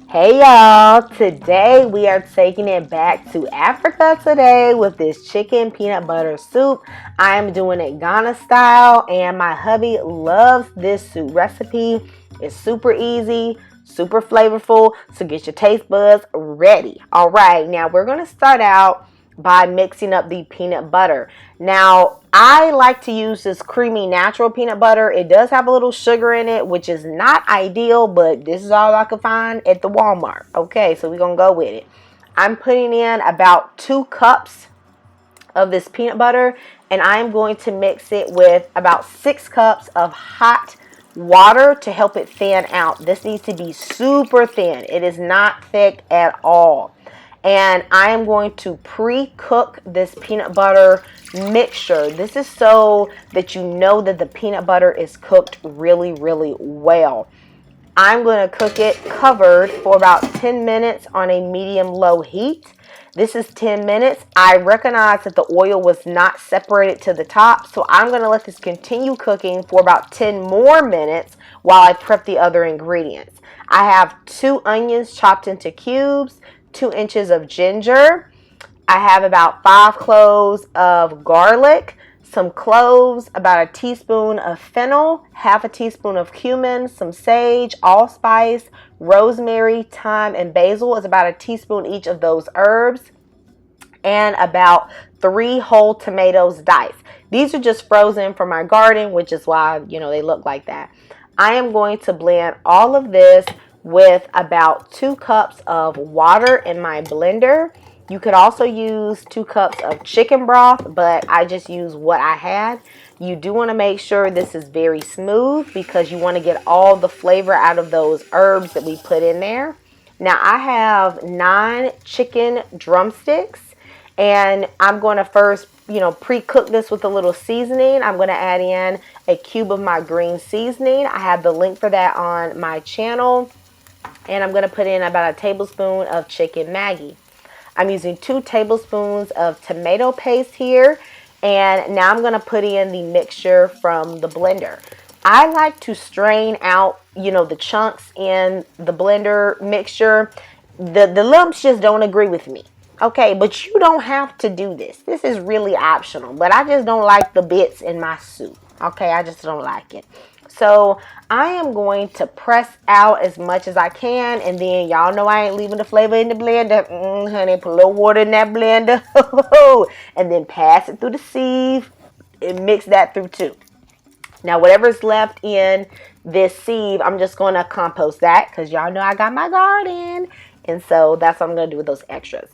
Hey y'all, today we are taking it back to Africa today with this chicken peanut butter soup. I am doing it Ghana style and my hubby loves this soup recipe. It's super easy, super flavorful, so get your taste buds ready. All right, now we're going to start out by mixing up the peanut butter. Now, I like to use this creamy natural peanut butter. It does have a little sugar in it, which is not ideal, but this is all I could find at the Walmart. Okay, so we're going to go with it. I'm putting in about 2 cups of this peanut butter, and I'm going to mix it with about 6 cups of hot water to help it thin out. This needs to be super thin. It is not thick at all. And I am going to pre-cook this peanut butter mixture. This is so that you know that the peanut butter is cooked really, really well. I'm going to cook it covered for about 10 minutes on a medium-low heat. This is 10 minutes. I recognize that the oil was not separated to the top, so I'm going to let this continue cooking for about 10 more minutes while I prep the other ingredients. I have 2 onions chopped into cubes, 2 inches of ginger. I have about 5 cloves of garlic, some cloves, about a teaspoon of fennel, half a teaspoon of cumin, some sage, allspice, rosemary, thyme, and basil is about a teaspoon each of those herbs, and about 3 whole tomatoes diced. These are just frozen from my garden, which is why, they look like that. I am going to blend all of this with about 2 cups of water in my blender. You could also use 2 cups of chicken broth, but I just use what I had. You do want to make sure this is very smooth because you want to get all the flavor out of those herbs that we put in there. Now I have 9 chicken drumsticks, and I'm going to first, pre-cook this with a little seasoning. I'm going to add in a cube of my green seasoning. I have the link for that on my channel. And I'm going to put in about a tablespoon of chicken Maggi. I'm using 2 tablespoons of tomato paste here. And now I'm going to put in the mixture from the blender. I like to strain out, the chunks in the blender mixture. The lumps just don't agree with me. Okay, but you don't have to do this. This is really optional. But I just don't like the bits in my soup. Okay, I just don't like it. So I am going to press out as much as I can, and then y'all know I ain't leaving the flavor in the blender. Honey, put a little water in that blender, and then pass it through the sieve and mix that through too. Now, whatever's left in this sieve, I'm just going to compost that because y'all know I got my garden, and so that's what I'm going to do with those extras.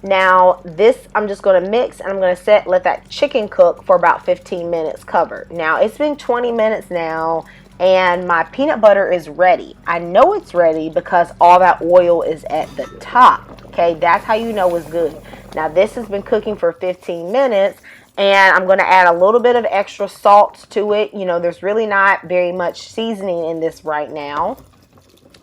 Now, this I'm just going to mix, and I'm going to let that chicken cook for about 15 minutes covered. Now, it's been 20 minutes now, and my peanut butter is ready. I know it's ready because all that oil is at the top. Okay, that's how you know it's good. Now, this has been cooking for 15 minutes, and I'm going to add a little bit of extra salt to it. There's really not very much seasoning in this right now.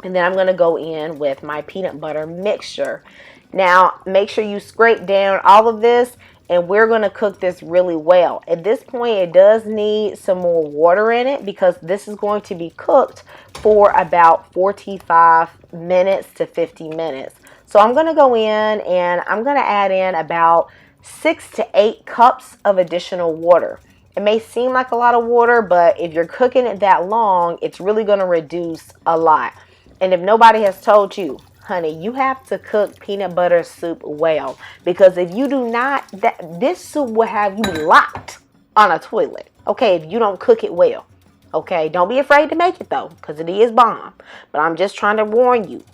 And then I'm going to go in with my peanut butter mixture. Now, make sure you scrape down all of this, and we're going to cook this really well. At this point, it does need some more water in it because this is going to be cooked for about 45 minutes to 50 minutes. So I'm going to go in and I'm going to add in about 6 to 8 cups of additional water. It may seem like a lot of water, but if you're cooking it that long, it's really going to reduce a lot. And if nobody has told you, honey, you have to cook peanut butter soup well, because if you do not, this soup will have you locked on a toilet. Okay, if you don't cook it well. Okay, don't be afraid to make it though, because it is bomb. But I'm just trying to warn you,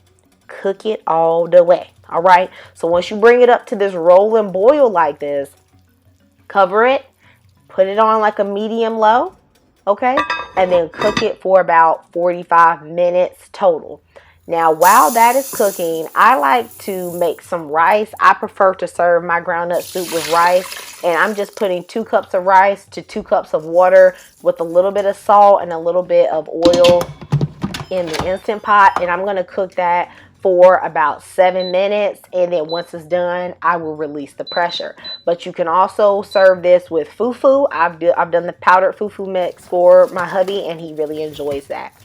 cook it all the way. All right, so once you bring it up to this rolling boil like this, cover it, put it on like a medium low, okay, and then cook it for about 45 minutes total. Now, while that is cooking, I like to make some rice. I prefer to serve my groundnut soup with rice, and I'm just putting 2 cups of rice to 2 cups of water with a little bit of salt and a little bit of oil in the Instant Pot, and I'm going to cook that for about 7 minutes, and then once it's done, I will release the pressure. But you can also serve this with fufu. I've done the powdered fufu mix for my hubby, and he really enjoys that.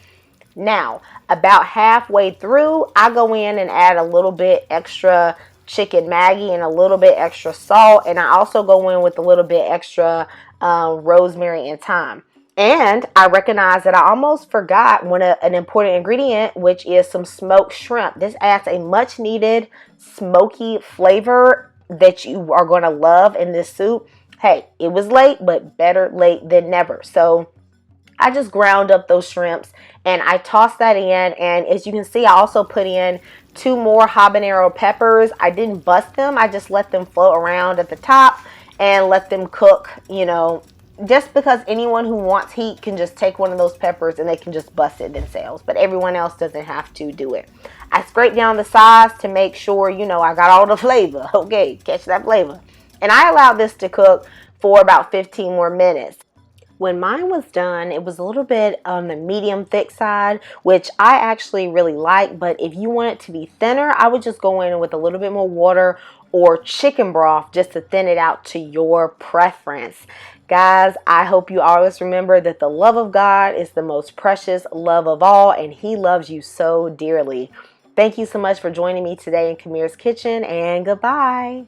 Now, about halfway through, I go in and add a little bit extra chicken Maggi and a little bit extra salt. And I also go in with a little bit extra rosemary and thyme. And I recognize that I almost forgot an important ingredient, which is some smoked shrimp. This adds a much needed smoky flavor that you are going to love in this soup. Hey, it was late, but better late than never. So I just ground up those shrimps and I tossed that in. And as you can see, I also put in 2 more habanero peppers. I didn't bust them. I just let them float around at the top and let them cook, just because anyone who wants heat can just take one of those peppers and they can just bust it themselves. But everyone else doesn't have to do it. I scrape down the sides to make sure, I got all the flavor. Okay, catch that flavor. And I allowed this to cook for about 15 more minutes. When mine was done, it was a little bit on the medium thick side, which I actually really like. But if you want it to be thinner, I would just go in with a little bit more water or chicken broth just to thin it out to your preference. Guys, I hope you always remember that the love of God is the most precious love of all, and He loves you so dearly. Thank you so much for joining me today in Kamir's Kitchen, and goodbye.